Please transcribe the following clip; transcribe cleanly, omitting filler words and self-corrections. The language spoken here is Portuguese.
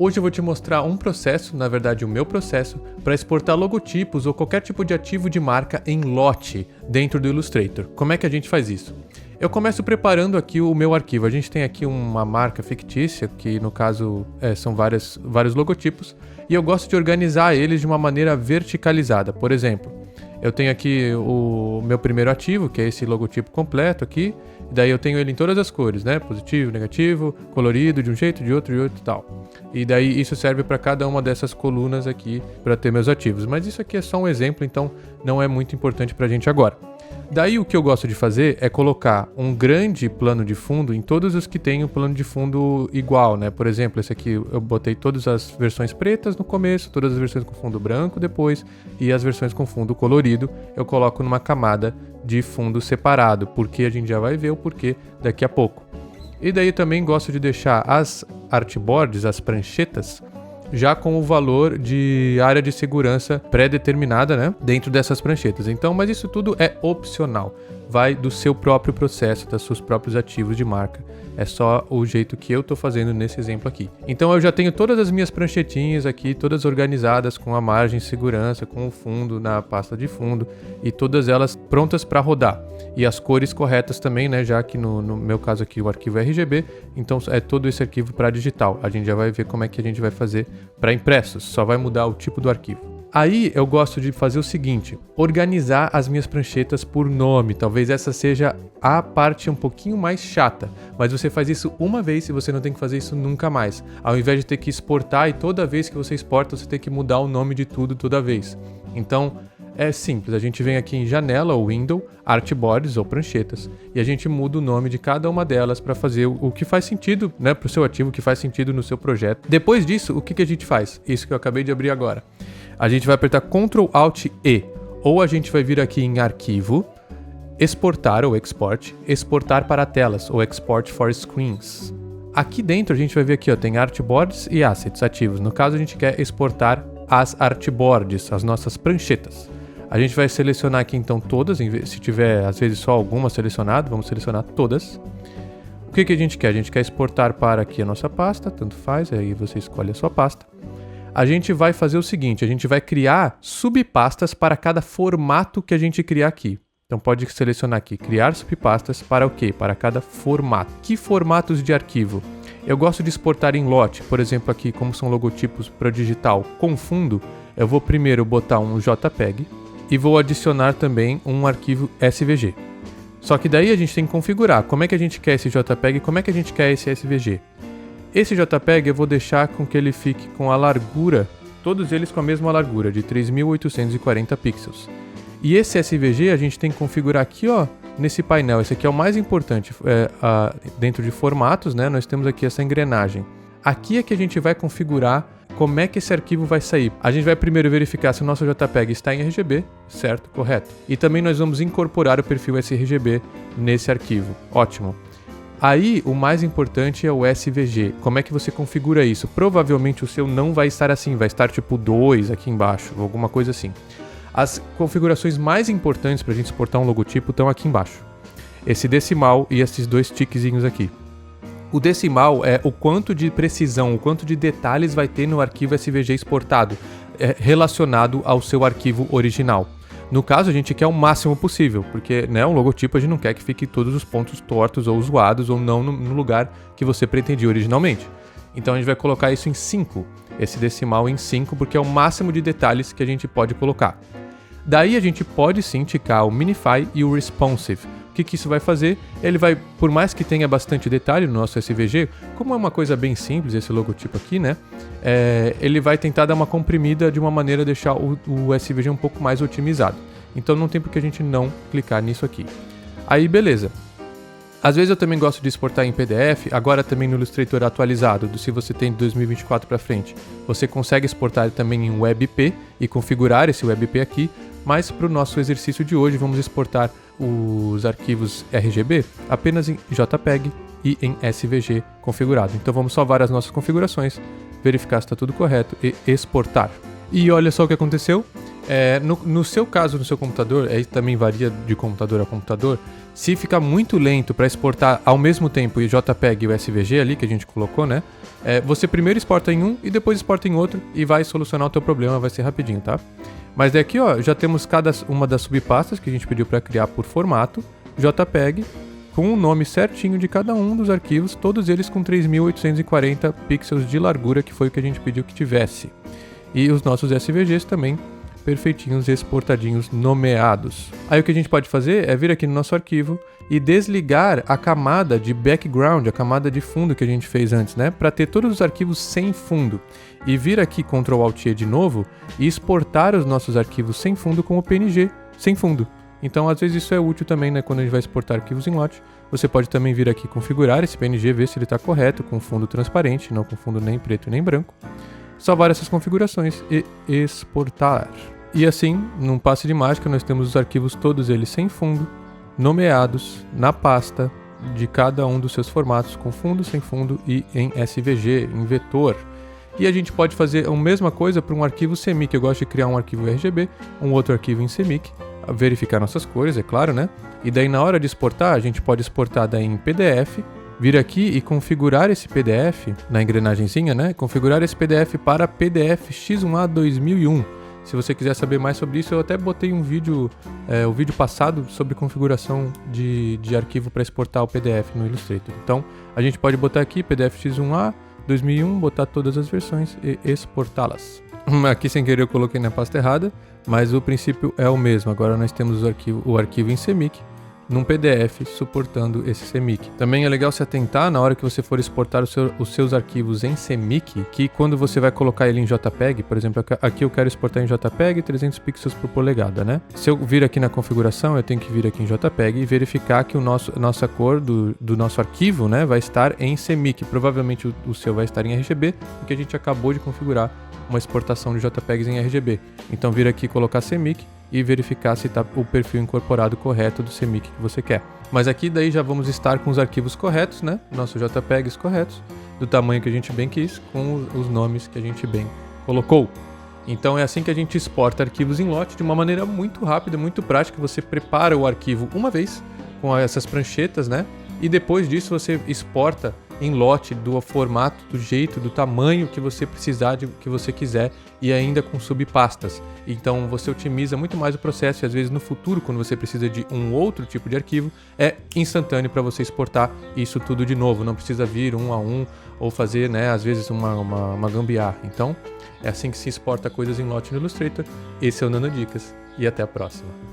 Hoje eu vou te mostrar um processo, na verdade o meu processo, para exportar logotipos ou qualquer tipo de ativo de marca em lote dentro do Illustrator. Como é que a gente faz isso? Eu começo preparando aqui o meu arquivo. A gente tem aqui uma marca fictícia, que no caso são vários logotipos, e eu gosto de organizar eles de uma maneira verticalizada. Por exemplo, eu tenho aqui o meu primeiro ativo, que é esse logotipo completo aqui, e daí eu tenho ele em todas as cores, né? Positivo, negativo, colorido de um jeito, de outro e tal. E daí isso serve para cada uma dessas colunas aqui para ter meus ativos. Mas isso aqui é só um exemplo, então não é muito importante para a gente agora. Daí o que eu gosto de fazer é colocar um grande plano de fundo em todos os que têm um plano de fundo igual, né? Por exemplo, esse aqui eu botei todas as versões pretas no começo, todas as versões com fundo branco depois, e as versões com fundo colorido eu coloco numa camada de fundo separado, porque a gente já vai ver o porquê daqui a pouco. E daí eu também gosto de deixar as artboards, as pranchetas, já com o valor de área de segurança pré-determinada, né, dentro dessas pranchetas. Então, mas isso tudo é opcional, vai do seu próprio processo, dos seus próprios ativos de marca. É só o jeito que eu estou fazendo nesse exemplo aqui. Então eu já tenho todas as minhas pranchetinhas aqui, todas organizadas com a margem de segurança, com o fundo na pasta de fundo e todas elas prontas para rodar. E as cores corretas também, né? Já que no meu caso aqui o arquivo é RGB, então é todo esse arquivo para digital. A gente já vai ver como é que a gente vai fazer para impressos, só vai mudar o tipo do arquivo. Aí eu gosto de fazer o seguinte, organizar as minhas pranchetas por nome. Talvez essa seja a parte um pouquinho mais chata, mas você faz isso uma vez e você não tem que fazer isso nunca mais. Ao invés de ter que exportar e toda vez que você exporta você tem que mudar o nome de tudo toda vez. Então é simples, a gente vem aqui em janela ou window, artboards ou pranchetas e a gente muda o nome de cada uma delas para fazer o que faz sentido, né, para o seu ativo, o que faz sentido no seu projeto. Depois disso, o que a gente faz? Isso que eu acabei de abrir agora. A gente vai apertar Ctrl Alt E, ou a gente vai vir aqui em Arquivo, Exportar ou Export, Exportar para telas ou Export for Screens. Aqui dentro a gente vai ver aqui, ó, tem Artboards e Assets ativos. No caso a gente quer exportar as Artboards, as nossas pranchetas. A gente vai selecionar aqui então todas, se tiver às vezes só alguma selecionada, vamos selecionar todas. O que a gente quer? A gente quer exportar para aqui a nossa pasta, tanto faz, aí você escolhe a sua pasta. A gente vai fazer o seguinte, a gente vai criar subpastas para cada formato que a gente criar aqui. Então pode selecionar aqui, criar subpastas para o quê? Para cada formato. Que formatos de arquivo? Eu gosto de exportar em lote, por exemplo aqui, como são logotipos para digital com fundo, eu vou primeiro botar um JPEG e vou adicionar também um arquivo SVG. Só que daí a gente tem que configurar como é que a gente quer esse JPEG e como é que a gente quer esse SVG. Esse JPEG eu vou deixar com que ele fique com a largura, todos eles com a mesma largura, de 3.840 pixels. E esse SVG a gente tem que configurar aqui, ó, nesse painel. Esse aqui é o mais importante, dentro de formatos, né, nós temos aqui essa engrenagem. Aqui é que a gente vai configurar como é que esse arquivo vai sair. A gente vai primeiro verificar se o nosso JPEG está em RGB, certo, correto. E também nós vamos incorporar o perfil sRGB nesse arquivo, ótimo. Aí, o mais importante é o SVG. Como é que você configura isso? Provavelmente o seu não vai estar assim, vai estar tipo 2 aqui embaixo, ou alguma coisa assim. As configurações mais importantes para a gente exportar um logotipo estão aqui embaixo. Esse decimal e esses dois tiquezinhos aqui. O decimal é o quanto de precisão, o quanto de detalhes vai ter no arquivo SVG exportado, relacionado ao seu arquivo original. No caso, a gente quer o máximo possível, porque, né, um logotipo a gente não quer que fique todos os pontos tortos ou zoados ou não no lugar que você pretendia originalmente. Então a gente vai colocar isso em 5, esse decimal em 5, porque é o máximo de detalhes que a gente pode colocar. Daí a gente pode sim ticar o Minify e o Responsive. O que isso vai fazer? Ele vai, por mais que tenha bastante detalhe no nosso SVG, como é uma coisa bem simples esse logotipo aqui, né? Ele vai tentar dar uma comprimida de uma maneira a deixar o SVG um pouco mais otimizado. Então não tem por que a gente não clicar nisso aqui. Aí beleza. Às vezes eu também gosto de exportar em PDF, agora também no Illustrator atualizado, se você tem de 2024 para frente, você consegue exportar também em WebP e configurar esse WebP aqui, mas para o nosso exercício de hoje vamos exportar os arquivos RGB apenas em JPEG e em SVG configurado. Então vamos salvar as nossas configurações, verificar se está tudo correto e exportar. E olha só o que aconteceu, No seu caso, no seu computador, aí também varia de computador a computador, se ficar muito lento para exportar ao mesmo tempo o JPEG e o SVG ali que a gente colocou, né? Você primeiro exporta em um e depois exporta em outro e vai solucionar o teu problema, vai ser rapidinho, tá? Mas daqui, ó, já temos cada uma das subpastas que a gente pediu para criar por formato, JPEG, com o nome certinho de cada um dos arquivos, todos eles com 3.840 pixels de largura, que foi o que a gente pediu que tivesse. E os nossos SVGs também perfeitinhos, exportadinhos, nomeados. Aí o que a gente pode fazer é vir aqui no nosso arquivo e desligar a camada de background, a camada de fundo que a gente fez antes, né? Para ter todos os arquivos sem fundo. E vir aqui Ctrl Alt E de novo e exportar os nossos arquivos sem fundo como PNG, sem fundo. Então, às vezes isso é útil também, né? Quando a gente vai exportar arquivos em lote, você pode também vir aqui configurar esse PNG, ver se ele está correto, com fundo transparente, não com fundo nem preto nem branco. Salvar essas configurações e exportar. E assim, num passe de mágica, nós temos os arquivos todos eles sem fundo, nomeados na pasta de cada um dos seus formatos, com fundo, sem fundo e em SVG, em vetor. E a gente pode fazer a mesma coisa para um arquivo CMYK. Eu gosto de criar um arquivo RGB, um outro arquivo em CMYK, verificar nossas cores, é claro, né? E daí na hora de exportar, a gente pode exportar daí em PDF, vir aqui e configurar esse PDF na engrenagenzinha, né? Configurar esse PDF para PDF X1A 2001. Se você quiser saber mais sobre isso, eu até botei um vídeo, o vídeo passado sobre configuração de arquivo para exportar o PDF no Illustrator. Então, a gente pode botar aqui PDF X1A 2001, botar todas as versões e exportá-las. Aqui sem querer eu coloquei na pasta errada, mas o princípio é o mesmo. Agora nós temos o arquivo em CMYK, num PDF suportando esse CMYK. Também é legal se atentar na hora que você for exportar os seus arquivos em CMYK, que quando você vai colocar ele em JPEG, por exemplo, aqui eu quero exportar em JPEG 300 pixels por polegada, né? Se eu vir aqui na configuração, eu tenho que vir aqui em JPEG e verificar que nossa cor do nosso arquivo, né, vai estar em CMYK. Provavelmente o seu vai estar em RGB, porque a gente acabou de configurar uma exportação de JPEGs em RGB. Então vir aqui e colocar CMYK e verificar se está o perfil incorporado correto do CMYK que você quer. Mas aqui daí já vamos estar com os arquivos corretos, né? Nossos JPEGs corretos, do tamanho que a gente bem quis, com os nomes que a gente bem colocou. Então é assim que a gente exporta arquivos em lote de uma maneira muito rápida, muito prática. Você prepara o arquivo uma vez com essas pranchetas, né? E depois disso você exporta em lote do formato, do jeito, do tamanho que você precisar, que você quiser, e ainda com subpastas. Então você otimiza muito mais o processo e às vezes no futuro, quando você precisa de um outro tipo de arquivo, é instantâneo para você exportar isso tudo de novo. Não precisa vir um a um ou fazer, né, às vezes uma gambiarra. Então é assim que se exporta coisas em lote no Illustrator. Esse é o Nanodicas e até a próxima.